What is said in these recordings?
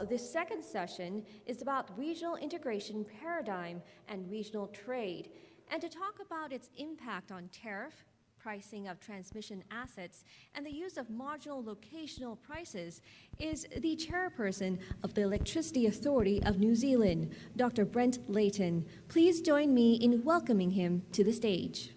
This second session is about regional integration paradigm and regional trade. And to talk about its impact on tariff, pricing of transmission assets, and the use of marginal locational prices is the chairperson of the Electricity Authority of New Zealand, Dr. Brent Layton. Please join me in welcoming him to the stage.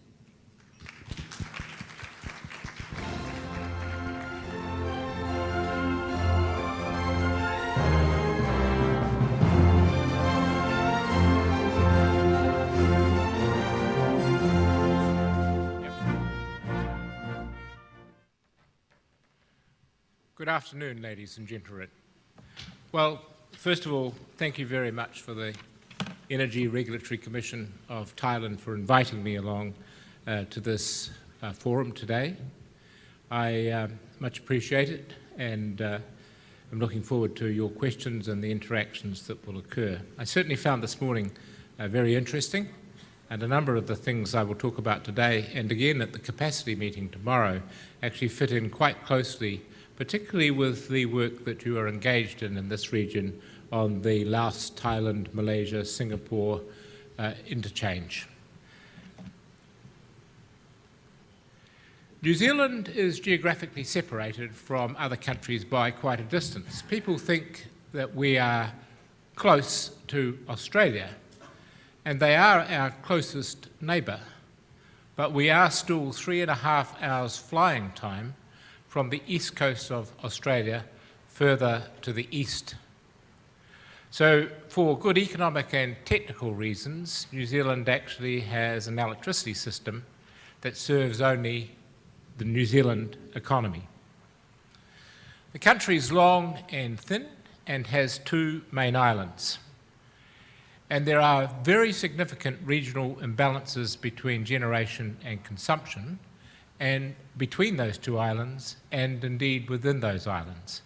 Good afternoon, ladies and gentlemen. Well, first of all, thank you very much for the Energy Regulatory Commission of Thailand for inviting me along to this forum today. I much appreciate it, and I'm looking forward to your questions and the interactions that will occur. I certainly found this morning very interesting, and a number of the things I will talk about today, and again at the capacity meeting tomorrow, actually fit in quite closely, particularly with the work that you are engaged in this region on the Laos, Thailand, Malaysia, Singapore interchange. New Zealand is geographically separated from other countries by quite a distance. People think that we are close to Australia, and they are our closest neighbour, but we are still 3.5 hours flying time from the east coast of Australia further to the east. So for good economic and technical reasons, New Zealand actually has an electricity system that serves only the New Zealand economy. The country is long and thin and has 2 main islands. And there are very significant regional imbalances between generation and consumption, and between those 2 islands, and indeed within those islands,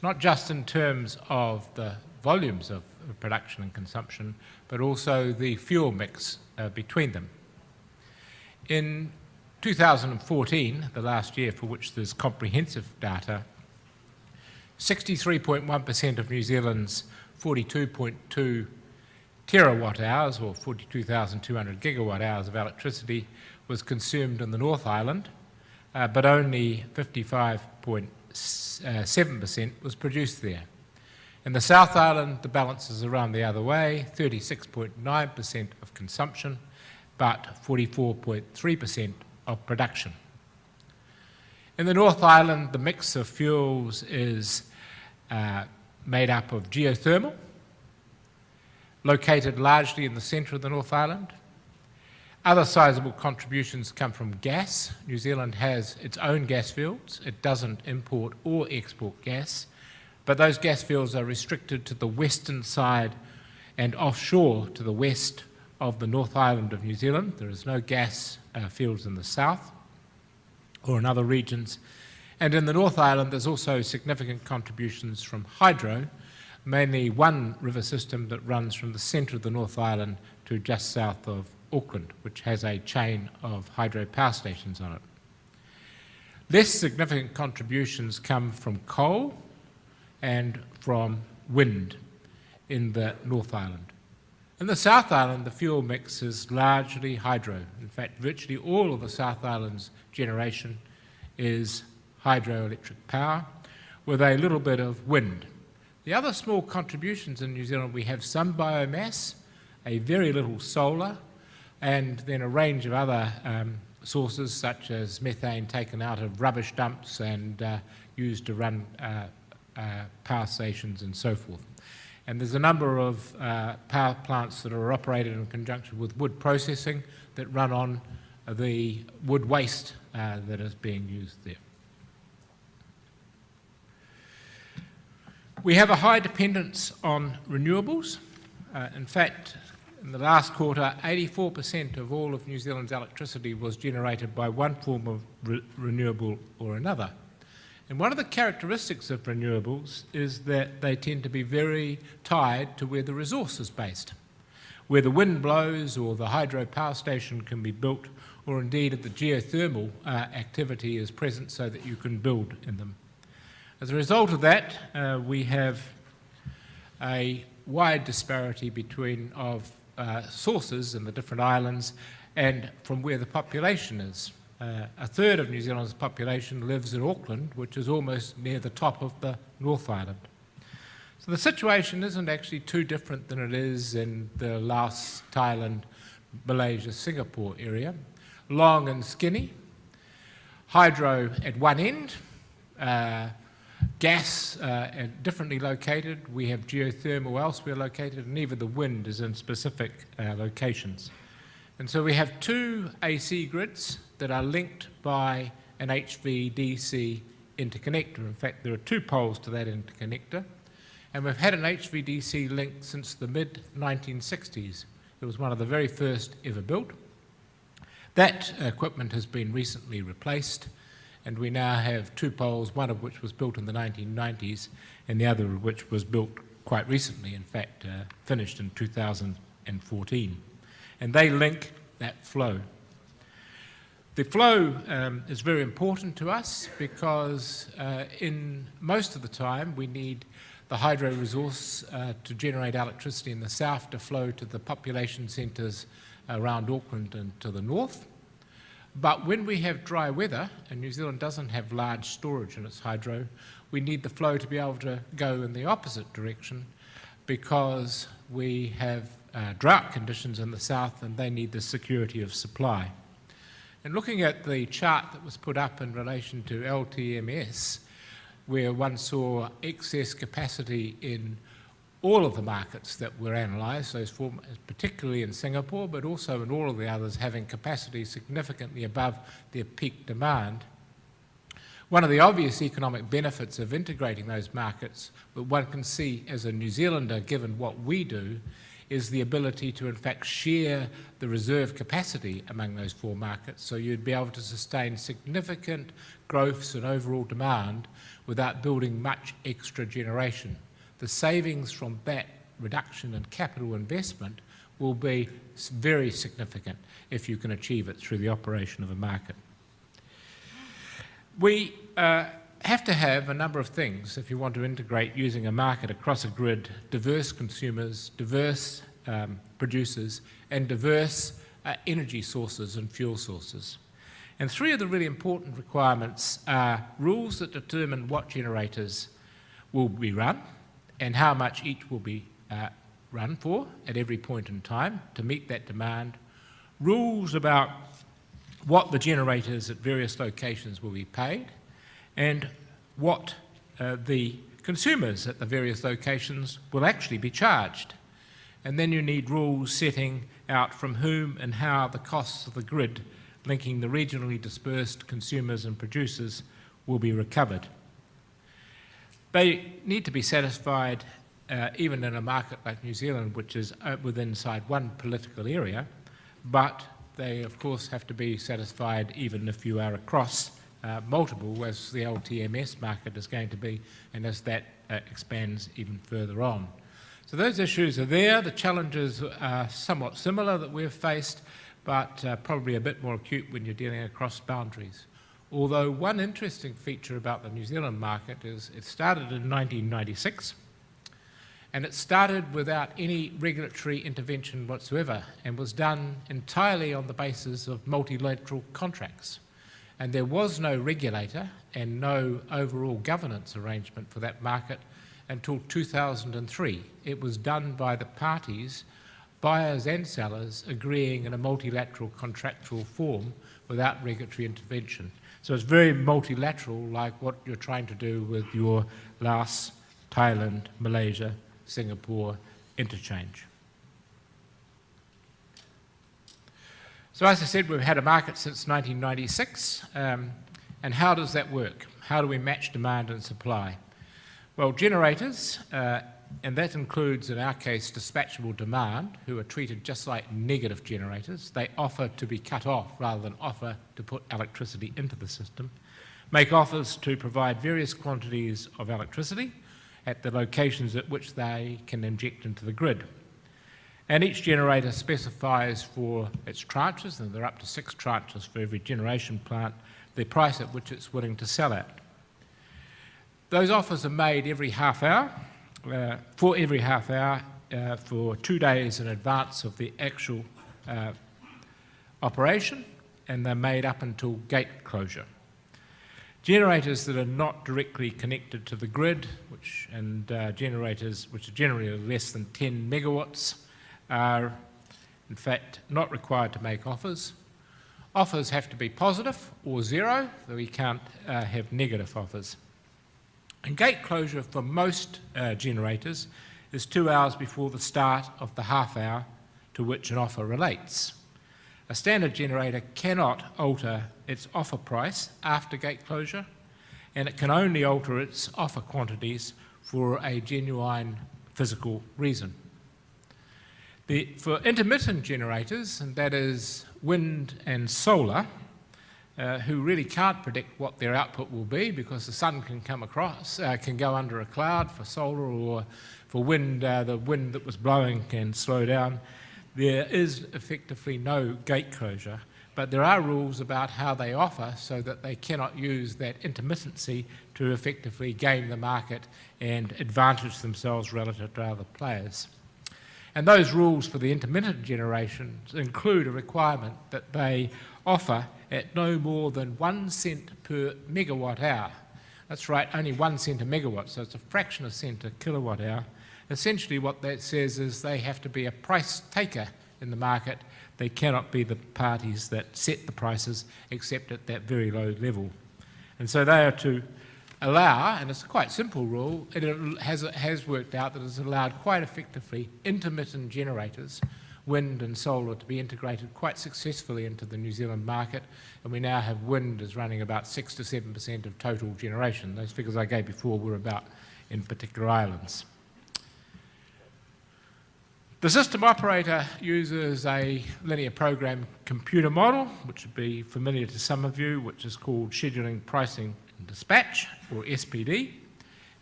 not just in terms of the volumes of production and consumption, but also the fuel mix between them. In 2014, the last year for which there's comprehensive data, 63.1% of New Zealand's 42.2 terawatt hours, or 42,200 gigawatt hours of electricity, was consumed in the North Island, but only 55.7% was produced there. In the South Island, the balance is around the other way, 36.9% of consumption, but 44.3% of production. In the North Island, the mix of fuels is made up of geothermal, located largely in the centre of the North Island. Other sizable contributions come from gas. New Zealand has its own gas fields. It doesn't import or export gas, but those gas fields are restricted to the western side and offshore to the west of the North Island of New Zealand. There is no gas fields in the south or in other regions. And in the North Island, there's also significant contributions from hydro, mainly one river system that runs from the centre of the North Island to just south of Auckland, which has a chain of hydro power stations on it. Less significant contributions come from coal and from wind in the North Island. In the South Island, the fuel mix is largely hydro. In fact, virtually all of the South Island's generation is hydroelectric power, with a little bit of wind. The other small contributions in New Zealand, we have some biomass, a very little solar, and then a range of other sources such as methane taken out of rubbish dumps and used to run power stations and so forth. And there's a number of power plants that are operated in conjunction with wood processing that run on the wood waste that is being used there. We have a high dependence on renewables. In fact, in the last quarter, 84% of all of New Zealand's electricity was generated by one form of renewable or another. And one of the characteristics of renewables is that they tend to be very tied to where the resource is based, where the wind blows or the hydro power station can be built, or indeed if the geothermal activity is present so that you can build in them. As a result of that, we have a wide disparity between sources in the different islands and from where the population is. A third of New Zealand's population lives in Auckland, which is almost near the top of the North Island. So the situation isn't actually too different than it is in the Laos, Thailand, Malaysia, Singapore area. Long and skinny, hydro at one end, gas differently located. We have geothermal elsewhere located, and even the wind is in specific locations. And so we have two AC grids that are linked by an HVDC interconnector. In fact, there are two poles to that interconnector. And we've had an HVDC link since the mid-1960s. It was one of the very first ever built. That equipment has been recently replaced, and we now have two poles, one of which was built in the 1990s, and the other of which was built quite recently, in fact, finished in 2014. And they link that flow. The flow is very important to us because in most of the time we need the hydro resource to generate electricity in the south to flow to the population centres around Auckland and to the north. But when we have dry weather, and New Zealand doesn't have large storage in its hydro, we need the flow to be able to go in the opposite direction because we have drought conditions in the south and they need the security of supply. And looking at the chart that was put up in relation to LTMS, where one saw excess capacity in all of the markets that were analysed, those four, particularly in Singapore, but also in all of the others having capacity significantly above their peak demand. One of the obvious economic benefits of integrating those markets that one can see as a New Zealander, given what we do, is the ability to in fact share the reserve capacity among those four markets. So you'd be able to sustain significant growths in overall demand without building much extra generation. The savings from that reduction in capital investment will be very significant if you can achieve it through the operation of a market. We have to have a number of things if you want to integrate using a market across a grid: diverse consumers, diverse producers, and diverse energy sources and fuel sources. And three of the really important requirements are rules that determine what generators will be run and how much each will be run for at every point in time to meet that demand, rules about what the generators at various locations will be paid, and what the consumers at the various locations will actually be charged. And then you need rules setting out from whom and how the costs of the grid linking the regionally dispersed consumers and producers will be recovered. They need to be satisfied even in a market like New Zealand, which is inside one political area, but they of course have to be satisfied even if you are across multiple, as the LTMS market is going to be, and as that expands even further on. So those issues are there. The challenges are somewhat similar that we've faced, but probably a bit more acute when you're dealing across boundaries. Although one interesting feature about the New Zealand market is it started in 1996, and it started without any regulatory intervention whatsoever and was done entirely on the basis of multilateral contracts. And there was no regulator and no overall governance arrangement for that market until 2003. It was done by the parties, buyers and sellers, agreeing in a multilateral contractual form without regulatory intervention. So it's very multilateral, like what you're trying to do with your Laos, Thailand, Malaysia, Singapore interchange. So as I said, we've had a market since 1996, and how does that work? How do we match demand and supply? Well, generators, and that includes in our case dispatchable demand, who are treated just like negative generators. They offer to be cut off rather than offer to put electricity into the system, make offers to provide various quantities of electricity at the locations at which they can inject into the grid. And each generator specifies for its tranches, and there are up to 6 tranches for every generation plant, the price at which it's willing to sell at. Those offers are made every half hour, for every half hour for 2 days in advance of the actual operation, and they're made up until gate closure. Generators that are not directly connected to the grid, generators which are generally less than 10 megawatts, are in fact not required to make offers. Offers have to be positive or zero, though we can't have negative offers. And gate closure for most generators is 2 hours before the start of the half hour to which an offer relates. A standard generator cannot alter its offer price after gate closure, and it can only alter its offer quantities for a genuine physical reason. For intermittent generators, and that is wind and solar, who really can't predict what their output will be because the sun can can go under a cloud for solar, or for wind, the wind that was blowing can slow down. There is effectively no gate closure, but there are rules about how they offer so that they cannot use that intermittency to effectively game the market and advantage themselves relative to other players. And those rules for the intermittent generations include a requirement that they offer at no more than 1 cent per megawatt hour. That's right, only 1 cent a megawatt, so it's a fraction of a cent a kilowatt hour. Essentially what that says is they have to be a price taker in the market. They cannot be the parties that set the prices except at that very low level. And so they are to allow, and it's a quite simple rule, it has worked out that it's allowed quite effectively intermittent generators, wind and solar, to be integrated quite successfully into the New Zealand market, and we now have wind is running about 6 to 7% of total generation. Those figures I gave before were about in particular islands. The system operator uses a linear program computer model, which would be familiar to some of you, which is called Scheduling, Pricing and Dispatch, or SPD.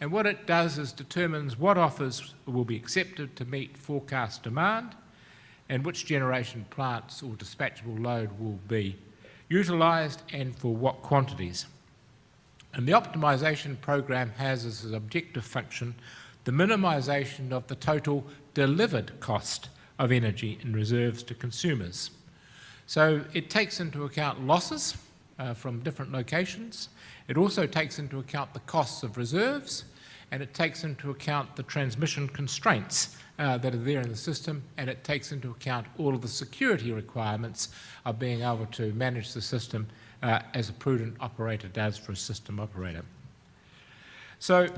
And what it does is determines what offers will be accepted to meet forecast demand and which generation plants or dispatchable load will be utilised and for what quantities. And the optimisation program has as an objective function the minimisation of the total delivered cost of energy in reserves to consumers. So it takes into account losses from different locations. It also takes into account the costs of reserves, and it takes into account the transmission constraints that are there in the system, and it takes into account all of the security requirements of being able to manage the system as a prudent operator does for a system operator. So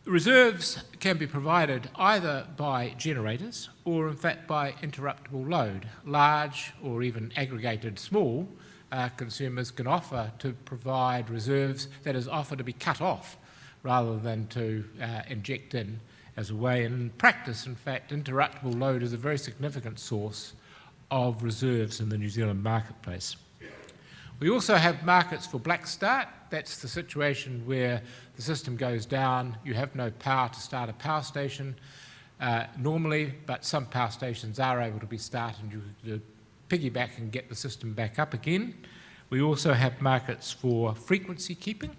reserves can be provided either by generators or in fact by interruptible load. Large or even aggregated small consumers can offer to provide reserves that is offered to be cut off rather than to inject in as a way. And in practice, in fact, interruptible load is a very significant source of reserves in the New Zealand marketplace. We also have markets for black start. That's the situation where the system goes down, you have no power to start a power station normally, but some power stations are able to be started and you piggyback and get the system back up again. We also have markets for frequency keeping,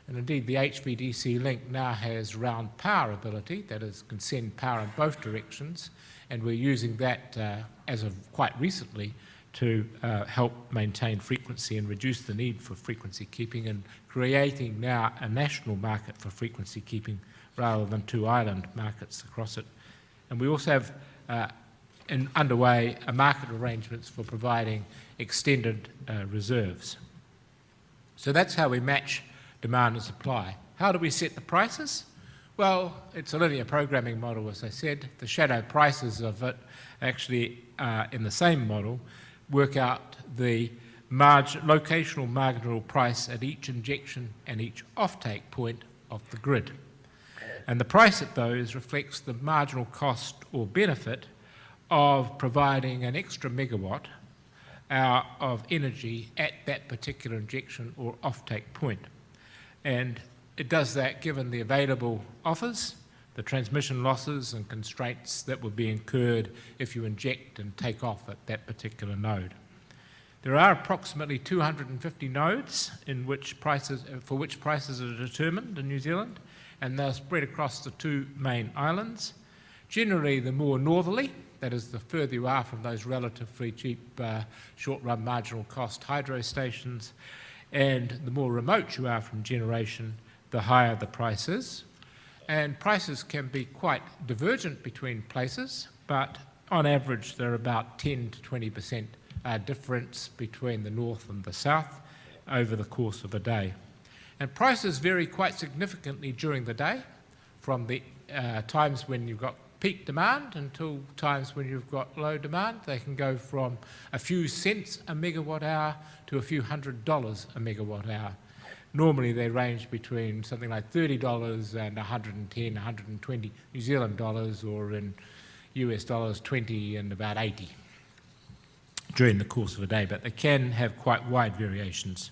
and indeed the HVDC link now has round power ability, that is, can send power in both directions, and we're using that as of quite recently to help maintain frequency and reduce the need for frequency keeping, and creating now a national market for frequency keeping rather than two island markets across it. And we also have underway a market arrangements for providing extended reserves. So that's how we match demand and supply. How do we set the prices? Well, it's a linear programming model, as I said. The shadow prices of it actually in the same model work out the locational marginal price at each injection and each offtake point of the grid. And the price at those reflects the marginal cost or benefit of providing an extra megawatt hour of energy at that particular injection or offtake point. And it does that given the available offers, the transmission losses and constraints that would be incurred if you inject and take off at that particular node. There are approximately 250 nodes for which prices are determined in New Zealand, and they're spread across the two main islands. Generally, the more northerly, that is, the further you are from those relatively cheap, short-run marginal cost hydro stations, and the more remote you are from generation, the higher the price is. And prices can be quite divergent between places, but on average they're about 10 to 20% difference between the north and the south over the course of a day. And prices vary quite significantly during the day, from the times when you've got peak demand until times when you've got low demand. They can go from a few cents a megawatt hour to a few $100 a megawatt hour. Normally they range between something like $30 and 110, 120 New Zealand dollars, or in US dollars 20 and about 80 during the course of a day, but they can have quite wide variations.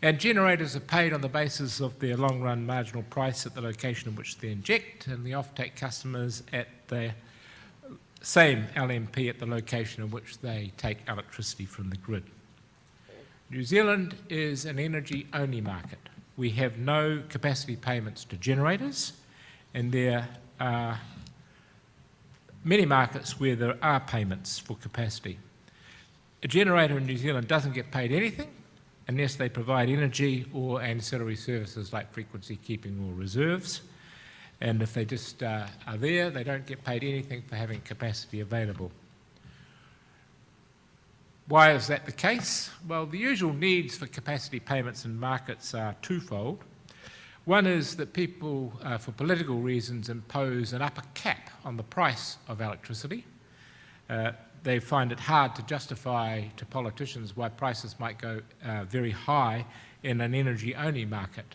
And generators are paid on the basis of their long-run marginal price at the location in which they inject, and the offtake customers at the same LMP at the location in which they take electricity from the grid. New Zealand is an energy-only market. We have no capacity payments to generators, and there are many markets where there are payments for capacity. A generator in New Zealand doesn't get paid anything unless they provide energy or ancillary services like frequency keeping or reserves. And if they just are there, they don't get paid anything for having capacity available. Why is that the case? Well, the usual needs for capacity payments in markets are twofold. One is that people, for political reasons, impose an upper cap on the price of electricity. They find it hard to justify to politicians why prices might go very high in an energy-only market.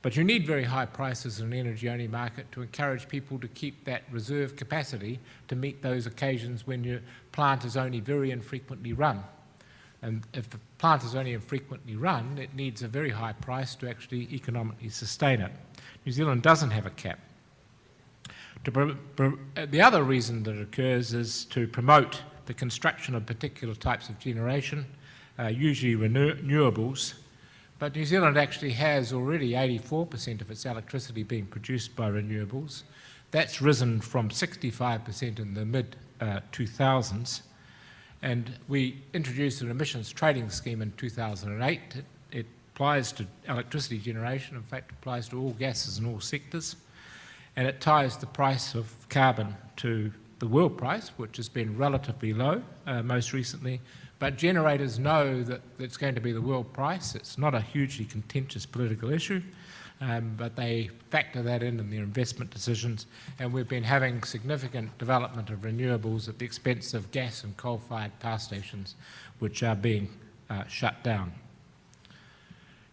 But you need very high prices in an energy-only market to encourage people to keep that reserve capacity to meet those occasions when your plant is only very infrequently run. And if the plant is only infrequently run, it needs a very high price to actually economically sustain it. New Zealand doesn't have a cap. The other reason that it occurs is to promote the construction of particular types of generation, usually renewables. But New Zealand actually has already 84% of its electricity being produced by renewables. That's risen from 65% in the mid-2000s. And we introduced an emissions trading scheme in 2008. It applies to electricity generation, in fact, applies to all gases in all sectors. And it ties the price of carbon to the world price, which has been relatively low most recently. But generators know that it's going to be the world price. It's not a hugely contentious political issue, but they factor that in their investment decisions. And we've been having significant development of renewables at the expense of gas and coal-fired power stations, which are being shut down.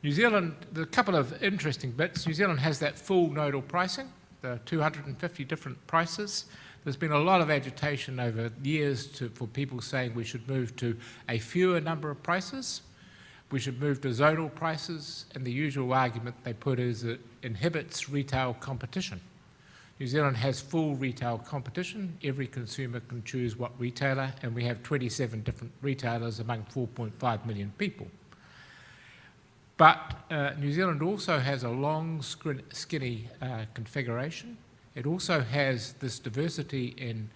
New Zealand, there are a couple of interesting bits. New Zealand has that full nodal pricing. There are 250 different prices. There's been a lot of agitation over years for people saying we should move to a fewer number of prices, we should move to zonal prices, and the usual argument they put is it inhibits retail competition. New Zealand has full retail competition. Every consumer can choose what retailer, and we have 27 different retailers among 4.5 million people. But New Zealand also has a long, skinny configuration. It also has this diversity in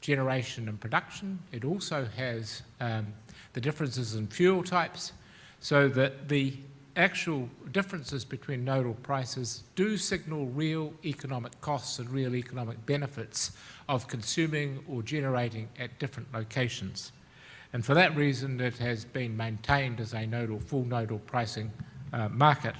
generation and production. It also has the differences in fuel types, so that the actual differences between nodal prices do signal real economic costs and real economic benefits of consuming or generating at different locations. And for that reason, it has been maintained as a full nodal pricing market.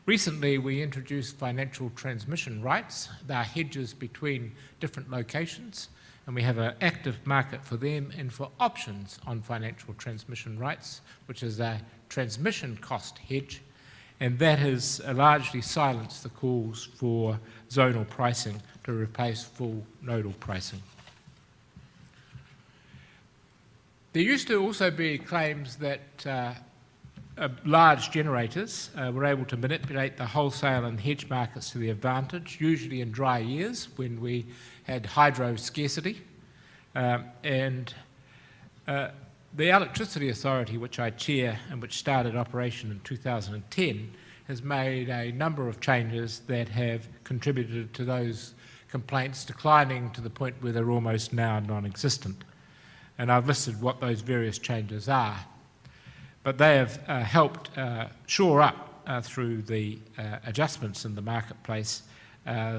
Recently, we introduced financial transmission rights. They are hedges between different locations, and we have an active market for them and for options on financial transmission rights, which is a transmission cost hedge, and that has largely silenced the calls for zonal pricing to replace full nodal pricing. There used to also be claims that large generators were able to manipulate the wholesale and hedge markets to their advantage, usually in dry years when we had hydro scarcity. The Electricity Authority, which I chair and which started operation in 2010, has made a number of changes that have contributed to those complaints declining to the point where they're almost now non-existent. And I've listed what those various changes are. But they have helped shore up through the adjustments in the marketplace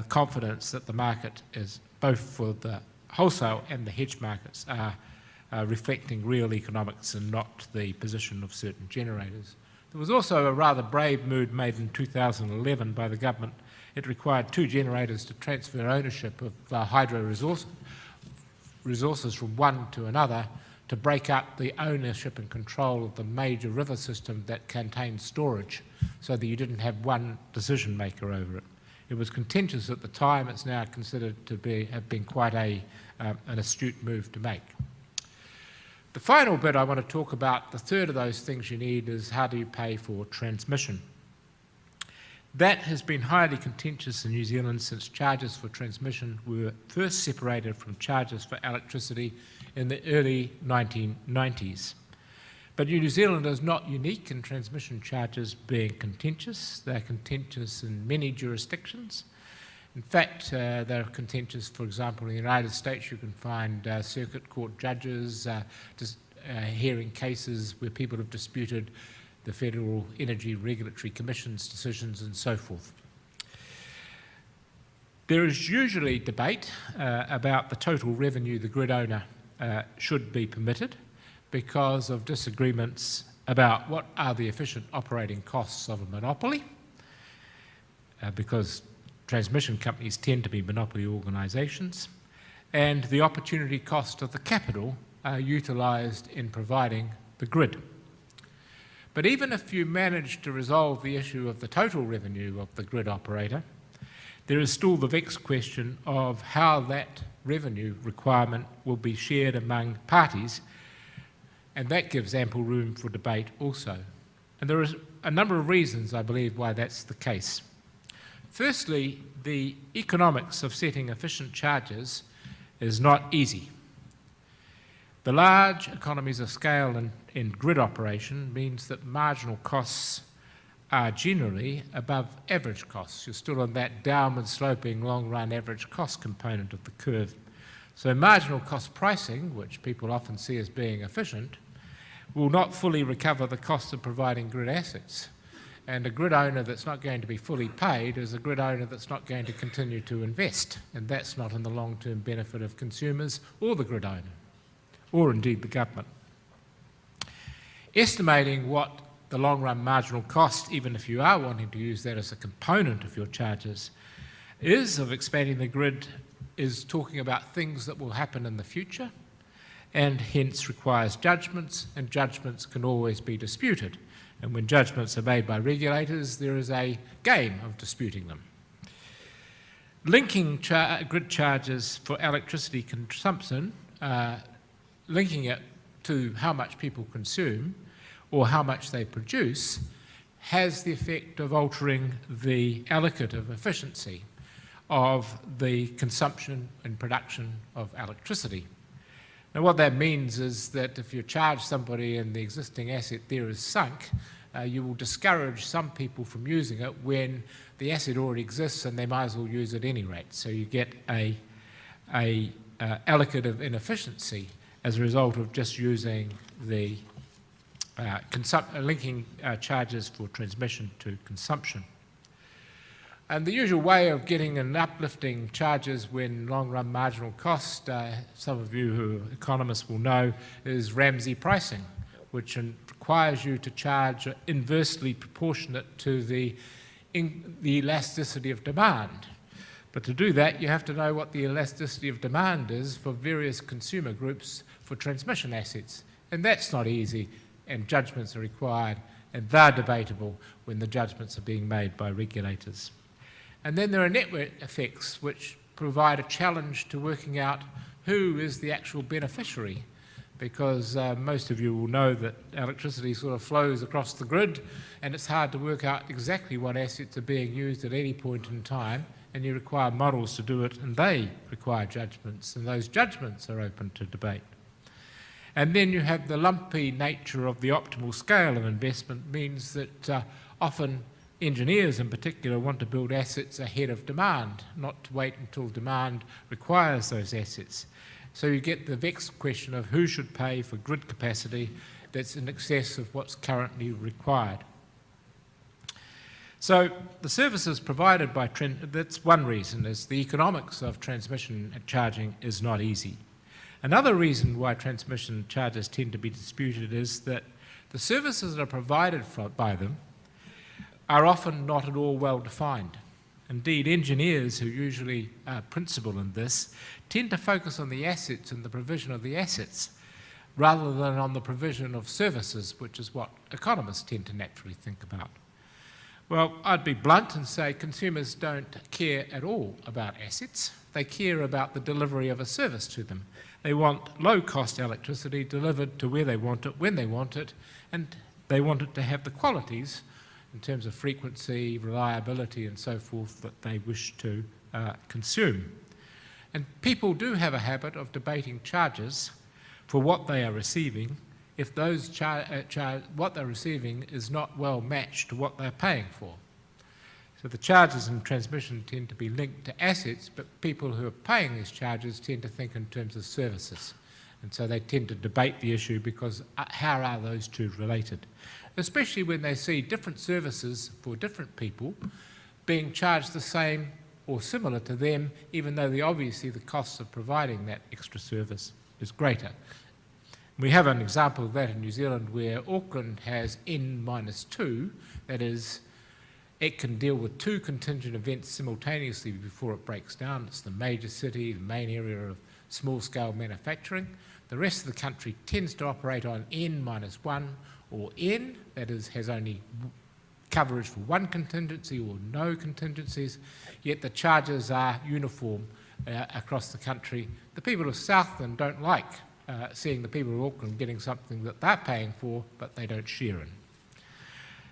confidence that the market is, both for the wholesale and the hedge markets, are reflecting real economics and not the position of certain generators. There was also a rather brave move made in 2011 by the government. It required 2 generators to transfer ownership of hydro resources from one to another to break up the ownership and control of the major river system that contained storage, so that you didn't have one decision maker over it. It was contentious at the time. It's now considered to have been quite an astute move to make. The final bit I want to talk about, the third of those things you need, is how do you pay for transmission. That has been highly contentious in New Zealand since charges for transmission were first separated from charges for electricity in the early 1990s. But New Zealand is not unique in transmission charges being contentious. They're contentious in many jurisdictions. In fact, they're contentious, for example, in the United States. You can find circuit court judges hearing cases where people have disputed the Federal Energy Regulatory Commission's decisions and so forth. There is usually debate about the total revenue the grid owner should be permitted because of disagreements about what are the efficient operating costs of a monopoly, because transmission companies tend to be monopoly organisations, and the opportunity cost of the capital utilised in providing the grid. But even if you manage to resolve the issue of the total revenue of the grid operator, there is still the vexed question of how that revenue requirement will be shared among parties, and that gives ample room for debate also. And there is a number of reasons, I believe, why that's the case. Firstly, the economics of setting efficient charges is not easy. The large economies of scale in grid operation means that marginal costs are generally above average costs. You're still on that downward sloping long-run average cost component of the curve. So marginal cost pricing, which people often see as being efficient, will not fully recover the cost of providing grid assets. And a grid owner that's not going to be fully paid is a grid owner that's not going to continue to invest, and that's not in the long-term benefit of consumers or the grid owner, or indeed the government. Estimating what the long-run marginal cost, even if you are wanting to use that as a component of your charges, is of expanding the grid, is talking about things that will happen in the future, and hence requires judgments, and judgments can always be disputed. And when judgments are made by regulators, there is a game of disputing them. Linking grid charges for electricity consumption, linking it to how much people consume or how much they produce, has the effect of altering the allocative efficiency of the consumption and production of electricity. Now what that means is that if you charge somebody and the existing asset there is sunk, you will discourage some people from using it when the asset already exists and they might as well use it at any rate. So you get a allocative inefficiency as a result of just using the linking charges for transmission to consumption. And the usual way of getting and uplifting charges when long-run marginal cost, some of you who are economists will know, is Ramsey pricing, which requires you to charge inversely proportionate to the elasticity of demand. But to do that, you have to know what the elasticity of demand is for various consumer groups for transmission assets. And that's not easy, and judgments are required, and they're debatable when the judgments are being made by regulators. And then there are network effects which provide a challenge to working out who is the actual beneficiary, because most of you will know that electricity sort of flows across the grid, and it's hard to work out exactly what assets are being used at any point in time, and you require models to do it, and they require judgments, and those judgments are open to debate. And then you have the lumpy nature of the optimal scale of investment means that often Engineers in particular want to build assets ahead of demand, not to wait until demand requires those assets. So you get the vexed question of who should pay for grid capacity that's in excess of what's currently required. So the services provided by that's one reason, is the economics of transmission charging is not easy. Another reason why transmission charges tend to be disputed is that the services that are provided by them are often not at all well defined. Indeed, engineers, who usually are principal in this, tend to focus on the assets and the provision of the assets rather than on the provision of services, which is what economists tend to naturally think about. Well, I'd be blunt and say consumers don't care at all about assets. They care about the delivery of a service to them. They want low-cost electricity delivered to where they want it, when they want it, and they want it to have the qualities in terms of frequency, reliability and so forth that they wish to consume. And people do have a habit of debating charges for what they are receiving if those what they're receiving is not well matched to what they're paying for. So the charges in transmission tend to be linked to assets, but people who are paying these charges tend to think in terms of services. And so they tend to debate the issue because how are those two related? Especially when they see different services for different people being charged the same or similar to them, even though obviously the costs of providing that extra service is greater. We have an example of that in New Zealand where Auckland has N-2, that is, it can deal with two contingent events simultaneously before it breaks down. It's the major city, the main area of small-scale manufacturing. The rest of the country tends to operate on N-1 or N, that is, has only coverage for one contingency or no contingencies, yet the charges are uniform across the country. The people of Southland don't like seeing the people of Auckland getting something that they're paying for but they don't share in.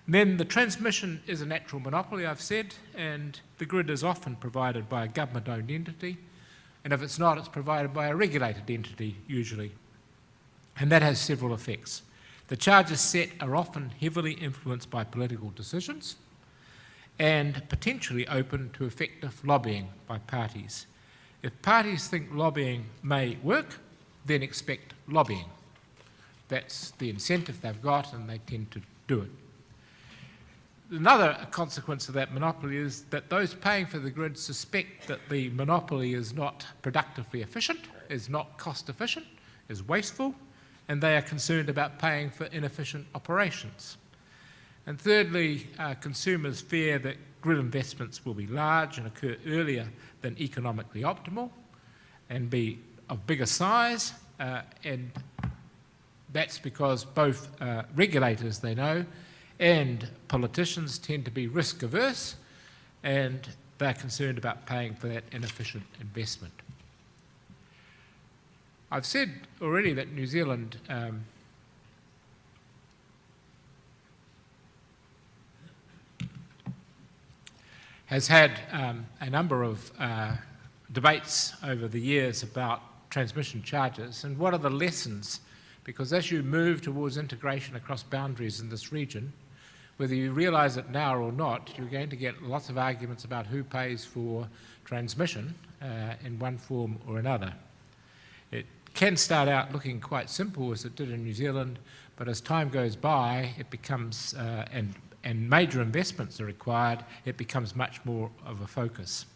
Then the transmission is a natural monopoly, I've said, and the grid is often provided by a government-owned entity, and if it's not, it's provided by a regulated entity usually, and that has several effects. The charges set are often heavily influenced by political decisions and potentially open to effective lobbying by parties. If parties think lobbying may work, then expect lobbying. That's the incentive they've got and they tend to do it. Another consequence of that monopoly is that those paying for the grid suspect that the monopoly is not productively efficient, is not cost efficient, is wasteful, and they are concerned about paying for inefficient operations. And thirdly, consumers fear that grid investments will be large and occur earlier than economically optimal and be of bigger size, and that's because both regulators, they know, and politicians tend to be risk averse and they're concerned about paying for that inefficient investment. I've said already that New Zealand has had a number of debates over the years about transmission charges and what are the lessons, because as you move towards integration across boundaries in this region, whether you realise it now or not, you're going to get lots of arguments about who pays for transmission in one form or another. It can start out looking quite simple as it did in New Zealand, but as time goes by, it becomes, and major investments are required, it becomes much more of a focus.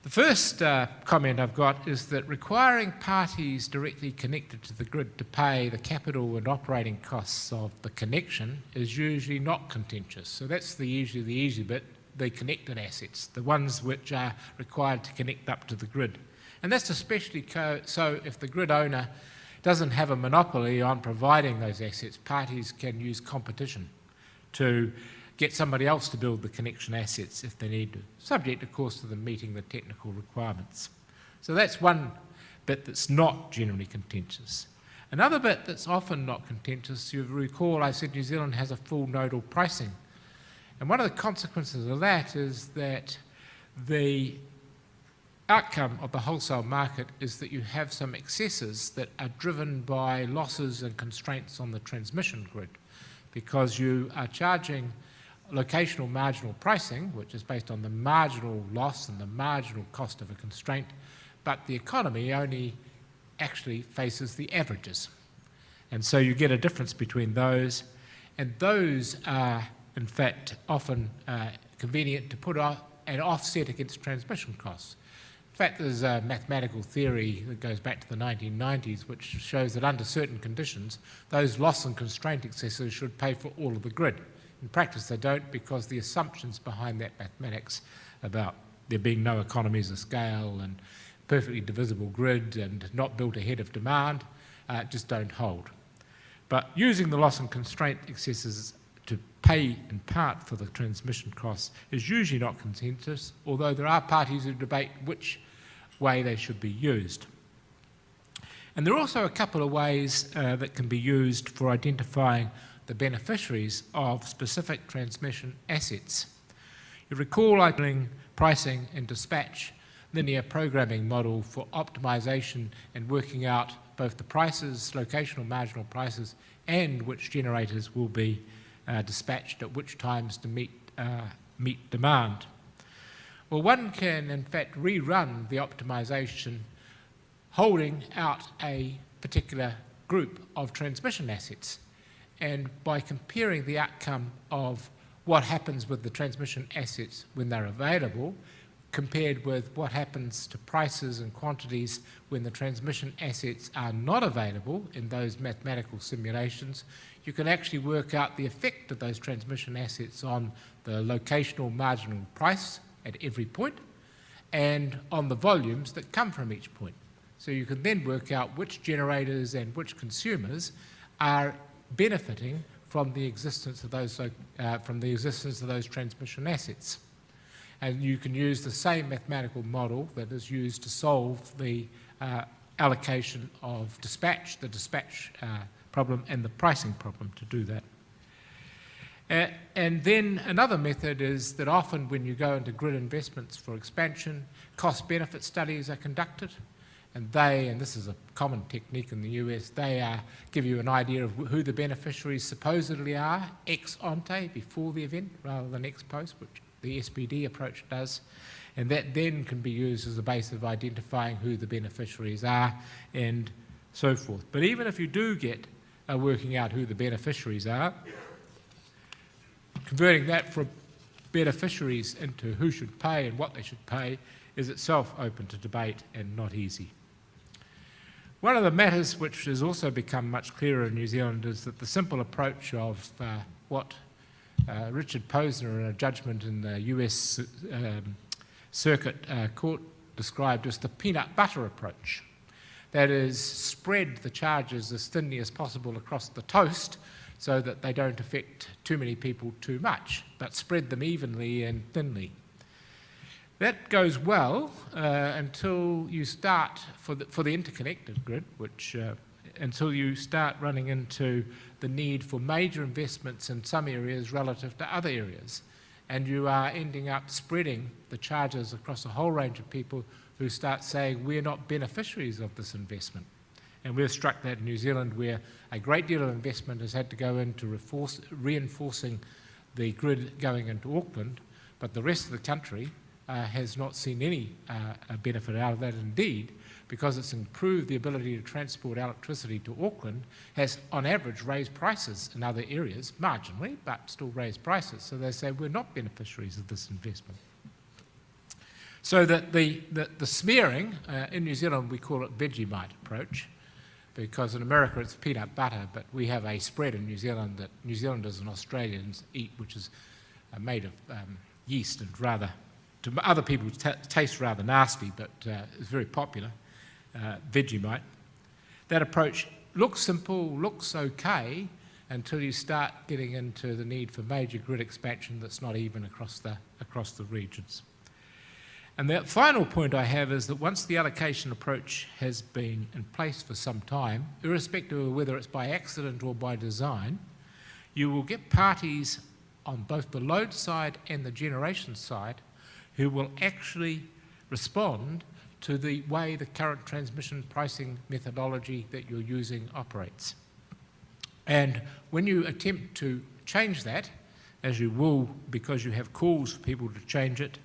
The first comment I've got is that requiring parties directly connected to the grid to pay the capital and operating costs of the connection is usually not contentious. So that's usually the easy bit, the connected assets, the ones which are required to connect up to the grid. And that's especially so if the grid owner doesn't have a monopoly on providing those assets, parties can use competition to get somebody else to build the connection assets if they need to, subject of course to them meeting the technical requirements. So that's one bit that's not generally contentious. Another bit that's often not contentious, you recall I said New Zealand has a full nodal pricing. And one of the consequences of that is that the outcome of the wholesale market is that you have some excesses that are driven by losses and constraints on the transmission grid, because you are charging locational marginal pricing, which is based on the marginal loss and the marginal cost of a constraint, but the economy only actually faces the averages. And so you get a difference between those, and those are, in fact, often convenient to put an offset against transmission costs. In fact, there's a mathematical theory that goes back to the 1990s which shows that under certain conditions, those loss and constraint excesses should pay for all of the grid. In practice, they don't, because the assumptions behind that mathematics about there being no economies of scale and perfectly divisible grid and not built ahead of demand just don't hold. But using the loss and constraint excesses to pay in part for the transmission costs is usually not consensus, although there are parties who debate which way they should be used. And there are also a couple of ways that can be used for identifying the beneficiaries of specific transmission assets. You recall I doing pricing and dispatch linear programming model for optimization and working out both the prices, locational marginal prices, and which generators will be dispatched at which times to meet demand. Well, one can in fact rerun the optimization holding out a particular group of transmission assets, and by comparing the outcome of what happens with the transmission assets when they're available compared with what happens to prices and quantities when the transmission assets are not available in those mathematical simulations, you can actually work out the effect of those transmission assets on the locational marginal price at every point and on the volumes that come from each point. So you can then work out which generators and which consumers are benefiting from the existence of those transmission assets. And you can use the same mathematical model that is used to solve the allocation of dispatch, the dispatch problem and the pricing problem to do that. And then another method is that often when you go into grid investments for expansion, cost-benefit studies are conducted, and this is a common technique in the US, they give you an idea of who the beneficiaries supposedly are ex ante, before the event, rather than ex post, which the SPD approach does, and that then can be used as a basis of identifying who the beneficiaries are and so forth. But even if you do get working out who the beneficiaries are, converting that from beneficiaries into who should pay and what they should pay is itself open to debate and not easy. One of the matters which has also become much clearer in New Zealand is that the simple approach of what Richard Posner, in a judgment in the US Circuit Court, described as the peanut butter approach. That is, spread the charges as thinly as possible across the toast so that they don't affect too many people too much, but spread them evenly and thinly. That goes well until you start, for the interconnected grid, until you start running into the need for major investments in some areas relative to other areas. And you are ending up spreading the charges across a whole range of people who start saying, we're not beneficiaries of this investment. And we've struck that in New Zealand, where a great deal of investment has had to go into reinforcing the grid going into Auckland, but the rest of the country has not seen any benefit out of that. Indeed, because it's improved the ability to transport electricity to Auckland, has on average raised prices in other areas, marginally, but still raised prices. So they say we're not beneficiaries of this investment. So that the smearing, in New Zealand we call it Vegemite approach, because in America it's peanut butter, but we have a spread in New Zealand that New Zealanders and Australians eat, which is made of yeast and rather, to other people tastes rather nasty, but is very popular. Vegemite. That approach looks simple, looks okay, until you start getting into the need for major grid expansion that's not even across the regions. And the final point I have is that once the allocation approach has been in place for some time, irrespective of whether it's by accident or by design, you will get parties on both the load side and the generation side who will actually respond to the way the current transmission pricing methodology that you're using operates. And when you attempt to change that, as you will because you have calls for people to change it,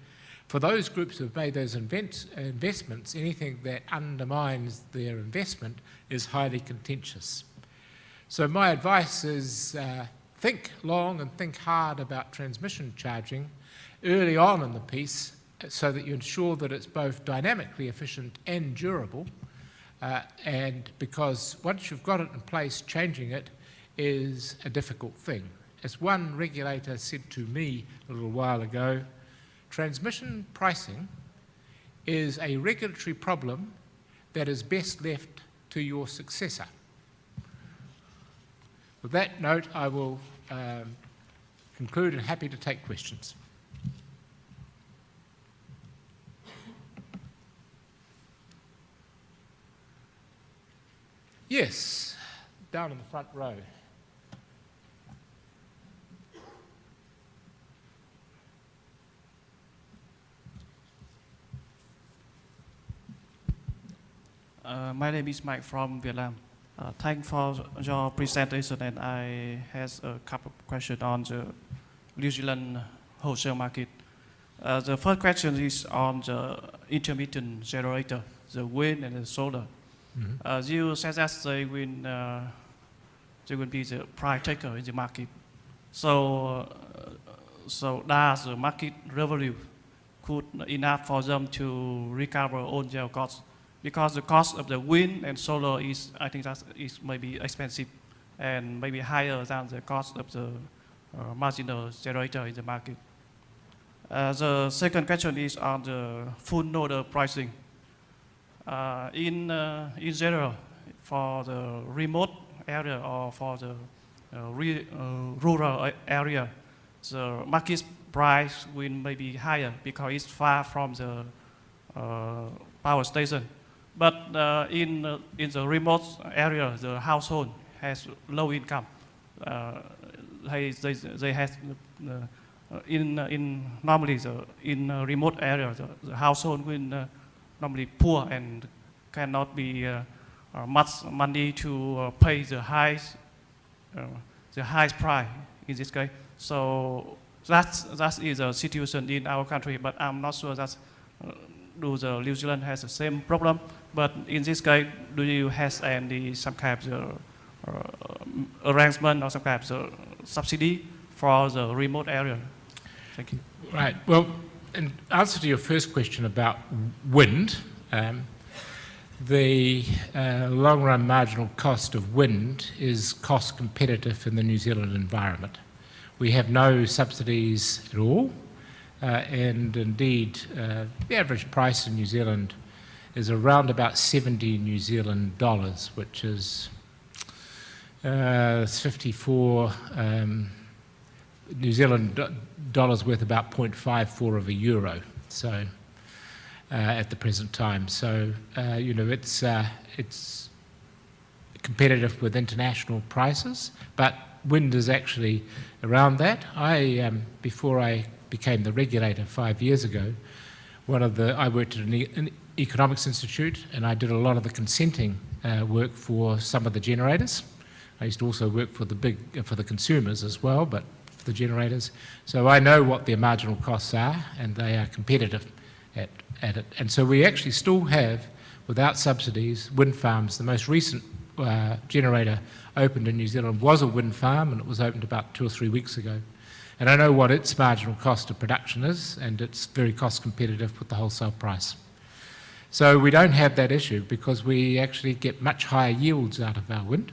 for those groups who have made those investments, anything that undermines their investment is highly contentious. So my advice is think long and think hard about transmission charging early on in the piece so that you ensure that it's both dynamically efficient and durable, and because once you've got it in place, changing it is a difficult thing. As one regulator said to me a little while ago, transmission pricing is a regulatory problem that is best left to your successor. With that note, I will conclude and happy to take questions. Yes, down in the front row. My name is Mike from Vietnam. Thanks for your presentation, and I have a couple of questions on the New Zealand wholesale market. The first question is on the intermittent generator, the wind and the solar. You said that they will be the price taker in the market. So does the market revenue could enough for them to recover all their costs? Because the cost of the wind and solar is, I think that is maybe expensive and maybe higher than the cost of the marginal generator in the market. The second question is on the full node pricing. In general, for the remote area or for the rural area, the market price will maybe higher because it's far from the power station. But in the remote area, the household has low income. They have normally in a remote area, the household will normally poor and cannot be much money to pay the highest price in this case. So that is a situation in our country, but I'm not sure that do the New Zealand has the same problem. But in this case, do you have some kind of arrangement or some kind of subsidy for the remote area? Thank you. Right. Well, in answer to your first question about wind, the long-run marginal cost of wind is cost competitive in the New Zealand environment. We have no subsidies at all, and indeed the average price in New Zealand is around about 70 New Zealand dollars, which is 54 New Zealand dollars worth about 0.54 of a euro. So at the present time, so it's competitive with international prices, but wind is actually around that. Before I became the regulator 5 years ago, I worked at an economics institute, and I did a lot of the consenting work for some of the generators. I used to also work for the consumers as well, but for the generators. So I know what their marginal costs are, and they are competitive at it. And so we actually still have, without subsidies, wind farms. The most recent generator opened in New Zealand was a wind farm, and it was opened about 2 or 3 weeks ago. And I know what its marginal cost of production is, and it's very cost competitive with the wholesale price. So we don't have that issue because we actually get much higher yields out of our wind.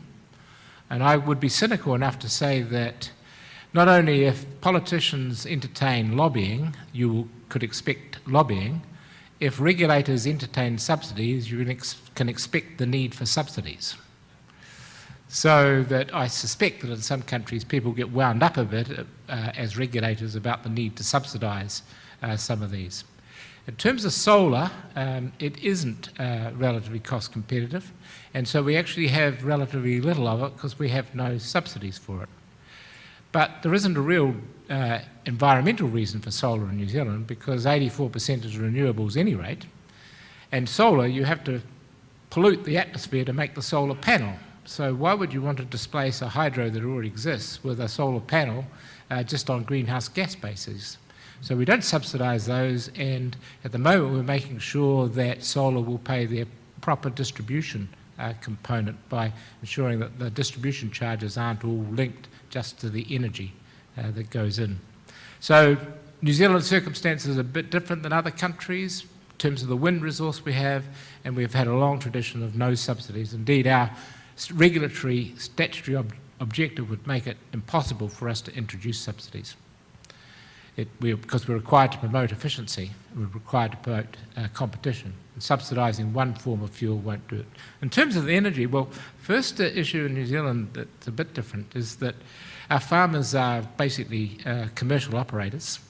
And I would be cynical enough to say that not only if politicians entertain lobbying, you could expect lobbying, if regulators entertain subsidies, you can expect the need for subsidies. So that I suspect that in some countries people get wound up a bit as regulators about the need to subsidise some of these. In terms of solar, it isn't relatively cost competitive, and so we actually have relatively little of it because we have no subsidies for it. But there isn't a real environmental reason for solar in New Zealand because 84% is renewables at any rate, and solar you have to pollute the atmosphere to make the solar panel. So why would you want to displace a hydro that already exists with a solar panel just on greenhouse gas bases? So we don't subsidise those, and at the moment we're making sure that solar will pay their proper distribution component by ensuring that the distribution charges aren't all linked just to the energy that goes in. So New Zealand's circumstances are a bit different than other countries in terms of the wind resource we have, and we've had a long tradition of no subsidies. Indeed, our regulatory statutory objective would make it impossible for us to introduce subsidies. Because we're required to promote efficiency, we're required to promote competition, and subsidising one form of fuel won't do it. In terms of the energy, well, first issue in New Zealand that's a bit different is that our farmers are basically commercial operators.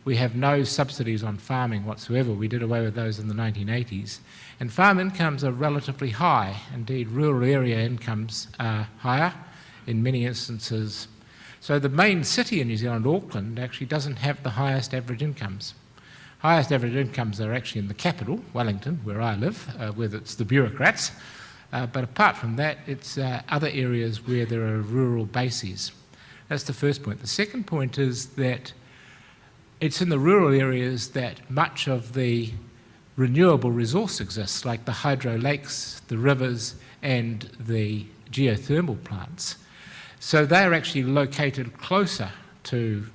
We have no subsidies on farming whatsoever. We did away with those in the 1980s. And farm incomes are relatively high. Indeed, rural area incomes are higher in many instances. So the main city in New Zealand, Auckland, actually doesn't have the highest average incomes. Highest average incomes are actually in the capital, Wellington, where I live, where it's the bureaucrats. But apart from that, it's other areas where there are rural bases. That's the first point. The second point is that it's in the rural areas that much of the renewable resource exists, like the hydro lakes, the rivers, and the geothermal plants. So they're actually located closer to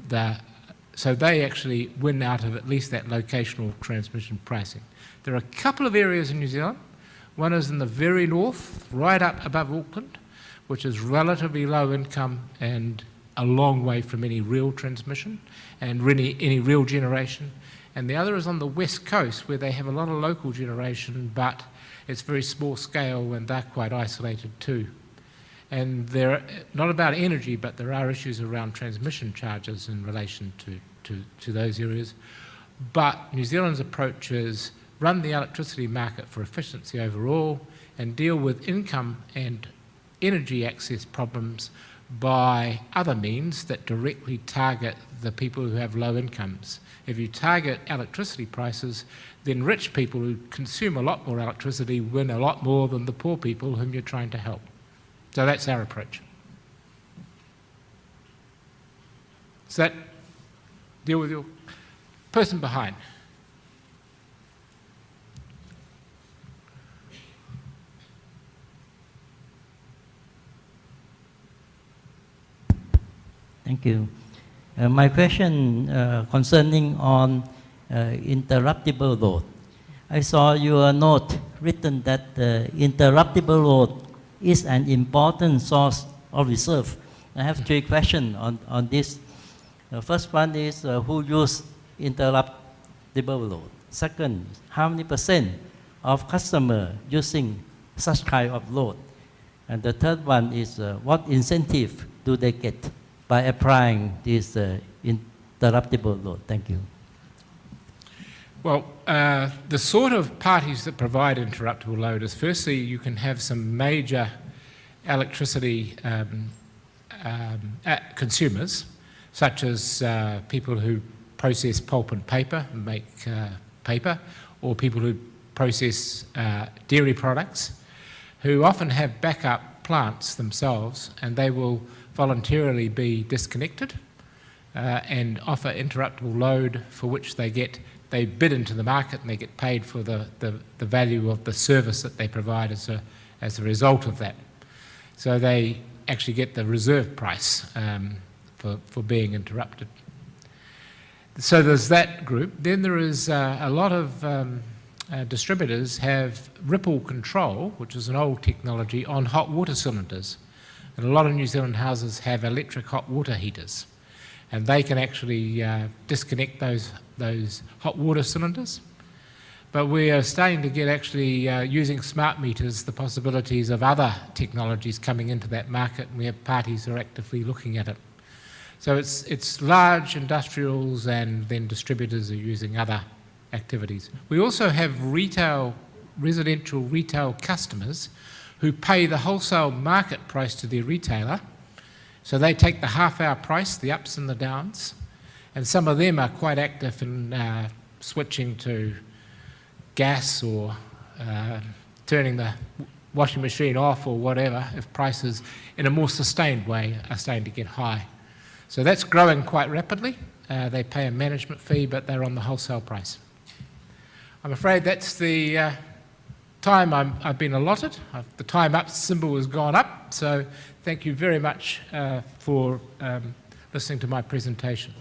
so they actually win out of at least that locational transmission pricing. There are a couple of areas in New Zealand. One is in the very north, right up above Auckland, which is relatively low income and a long way from any real transmission and really any real generation. And the other is on the west coast, where they have a lot of local generation, but it's very small scale and they're quite isolated too. And they're not about energy, but there are issues around transmission charges in relation to those areas. But New Zealand's approach is run the electricity market for efficiency overall and deal with income and energy access problems by other means that directly target the people who have low incomes. If you target electricity prices, then rich people who consume a lot more electricity win a lot more than the poor people whom you're trying to help. So that's our approach. Does that deal with your person behind? Thank you. My question concerning on interruptible load. I saw your note written that interruptible load is an important source of reserve. I have three questions on this. The first one is who use interruptible load? Second, how many % of customer using such kind of load? And the third one is what incentive do they get by applying this interruptible load? Thank you. Well, the sort of parties that provide interruptible load is, firstly, you can have some major electricity consumers, such as people who process pulp and paper and make paper, or people who process dairy products, who often have backup plants themselves, and they will voluntarily be disconnected and offer interruptible load for which they bid into the market and they get paid for the value of the service that they provide as a result of that. So they actually get the reserve price for being interrupted. So there's that group. Then there is a lot of distributors have ripple control, which is an old technology, on hot water cylinders. And a lot of New Zealand houses have electric hot water heaters, and they can actually disconnect those hot water cylinders. But we are starting to get actually using smart meters, the possibilities of other technologies coming into that market, and we have parties who are actively looking at it. So it's large industrials and then distributors are using other activities. We also have residential retail customers who pay the wholesale market price to their retailer. So they take the half-hour price, the ups and the downs, and some of them are quite active in switching to gas or turning the washing machine off or whatever if prices in a more sustained way are starting to get high. So that's growing quite rapidly. They pay a management fee, but they're on the wholesale price. I'm afraid that's the time I've been allotted. The time up symbol has gone up, so thank you very much for listening to my presentation.